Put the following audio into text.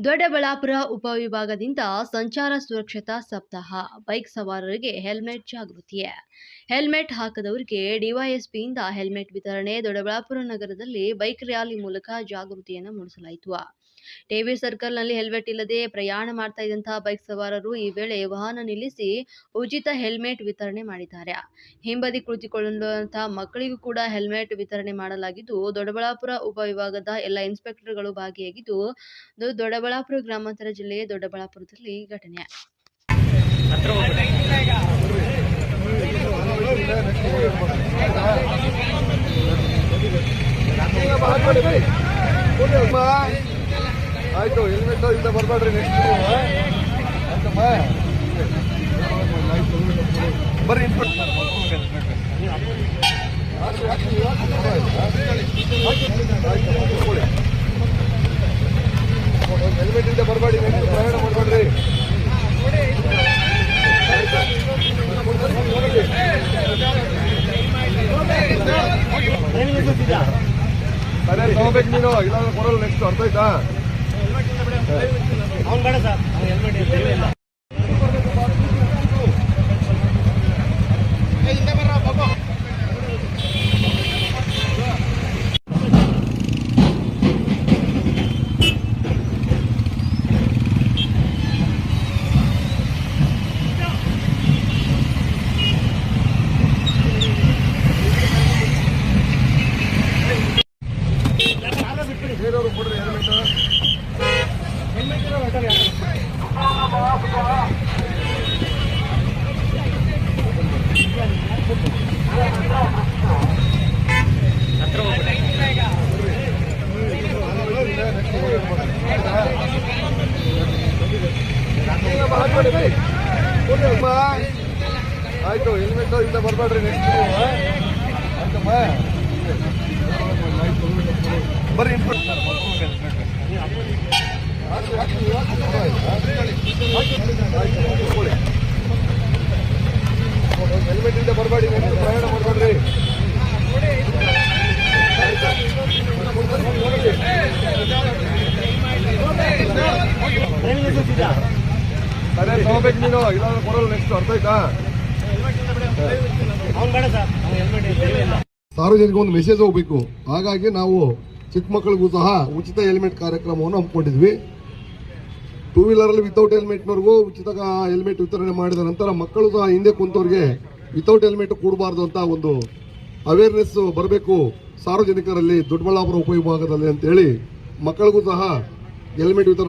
ದೊಡ್ಡಬಳ್ಳಾಪುರ ಉಪವಿಭಾಗದಿಂದ ಸಂಚಾರ ಸುರಕ್ಷತಾ ಸಪ್ತಾಹ ಬೈಕ್ ಸವಾರರಿಗೆ ಹೆಲ್ಮೆಟ್ ಜಾಗೃತಿ. ಹೆಲ್ಮೆಟ್ ಹಾಕದವರಿಗೆ ಡಿವೈಎಸ್ಪಿಯಿಂದ ಹೆಲ್ಮೆಟ್ ವಿತರಣೆ. ದೊಡ್ಡಬಳ್ಳಾಪುರ ನಗರದಲ್ಲಿ ಬೈಕ್ ರ್ಯಾಲಿ ಮೂಲಕ ಜಾಗೃತಿಯನ್ನು ಮೂಡಿಸಲಾಯಿತು. ಟಿವಿ ಸರ್ಕಲ್ನಲ್ಲಿ ಹೆಲ್ಮೆಟ್ ಇಲ್ಲದೆ ಪ್ರಯಾಣ ಮಾಡ್ತಾ ಇದ್ದಂತಹ ಬೈಕ್ ಸವಾರರು ಈ ವೇಳೆ ವಾಹನ ನಿಲ್ಲಿಸಿ ಉಚಿತ ಹೆಲ್ಮೆಟ್ ವಿತರಣೆ ಮಾಡಿದ್ದಾರೆ. ಹಿಂಬದಿ ಕುಳಿತುಕೊಳ್ಳುವಂತಹ ಮಕ್ಕಳಿಗೂ ಕೂಡ ಹೆಲ್ಮೆಟ್ ವಿತರಣೆ ಮಾಡಲಾಗಿದ್ದು, ದೊಡ್ಡಬಳ್ಳಾಪುರ ಉಪವಿಭಾಗದ ಎಲ್ಲ ಇನ್ಸ್ಪೆಕ್ಟರ್ಗಳು ಭಾಗಿಯಾಗಿದ್ದು, ದೊಡ್ಡಬಳ್ಳಾಪುರ ಗ್ರಾಮಾಂತರ ಜಿಲ್ಲೆಯ ದೊಡ್ಡಬಳ್ಳಾಪುರದಲ್ಲಿ ಘಟನೆ. ಆಯ್ತು, ಹೆಲ್ಮೆಟ್ ಇಂದ ಬರ್ಬೇಡ್ರಿ. ನೆಕ್ಸ್ಟ್ ಬರ್ರಿ ಹೆಲ್ಮೆಟ್ ಇಂದ ಬರಬೇಡಿ, ನೆಕ್ಸ್ಟ್ ಪ್ರಯಾಣ ಮಾಡಬೇಡ್ರಿ. ಸರಿ ತಗೋಬೇಕು ನೀನು, ಇಲ್ಲಾಂದ್ರೆ ಕೊಡಲ್ಲ. ನೆಕ್ಸ್ಟ್ ಅರ್ಥ ಆಯ್ತಾ? ಅವ್ನು ಬೇಡ ಸರ್, ಹೆಲ್ಮೆಟ್ ಇಲ್ಲ. ಬೇರೆಯವರು ಕೊಡ್ರಿ ಹೆಲ್ಮೆಟ್. ಆಯ್ತು, ಹೆಲ್ಮೆಟ್ ಇಂದ ಬರ್ಬೇಡ್ರಿ. ನೆಕ್ಸ್ಟ್ ಬರ್ರಿ ಹೆಲ್ಮೆಟ್ ಇಂದ ಬರಬೇಡಿ, ನೆಕ್ಸ್ಟ್ ಪ್ರಯಾಣ ಮಾಡಬೇಡ್ರಿ. ಸರಿ ತಗೋಬೇಕು ನೀನು, ಇಲ್ಲಾಂದ್ರೆ ಕೊಡಲ್ಲ. ನೆಕ್ಸ್ಟ್ ಅರ್ಥ ಆಯ್ತಾ? ಅವ್ನು ಬೇಡ ಸರ್, ಹೆಲ್ಮೆಟ್ ಇಲ್ಲ. ಸಾರ್ವಜನಿಕ ಒಂದು ಮೆಸೇಜ್ ಹೋಗ್ಬೇಕು. ಹಾಗಾಗಿ ನಾವು ಚಿಕ್ಕ ಮಕ್ಕಳಿಗೂ ಸಹ ಉಚಿತ ಹೆಲ್ಮೆಟ್ ಕಾರ್ಯಕ್ರಮವನ್ನು ಹಮ್ಮಿಕೊಂಡಿದ್ವಿ. ಟೂ ವೀಲರಲ್ಲಿ ವಿತೌಟ್ ಹೆಲ್ಮೆಟ್ನವ್ರಿಗೂ ಉಚಿತ ಹೆಲ್ಮೆಟ್ ವಿತರಣೆ ಮಾಡಿದ ನಂತರ ಮಕ್ಕಳು ಸಹ ಹಿಂದೆ ಕುಂತವ್ರಿಗೆ ವಿತೌಟ್ ಹೆಲ್ಮೆಟ್ ಕೊಡಬಾರ್ದು ಅಂತ ಒಂದು ಅವೇರ್ನೆಸ್ ಬರಬೇಕು ಸಾರ್ವಜನಿಕರಲ್ಲಿ ದೊಡ್ಡಬಳ್ಳಾಪುರ ಉಪವಿಭಾಗದಲ್ಲಿ ಅಂತೇಳಿ ಮಕ್ಕಳಿಗೂ ಸಹ ಹೆಲ್ಮೆಟ್ ವಿತರಣೆ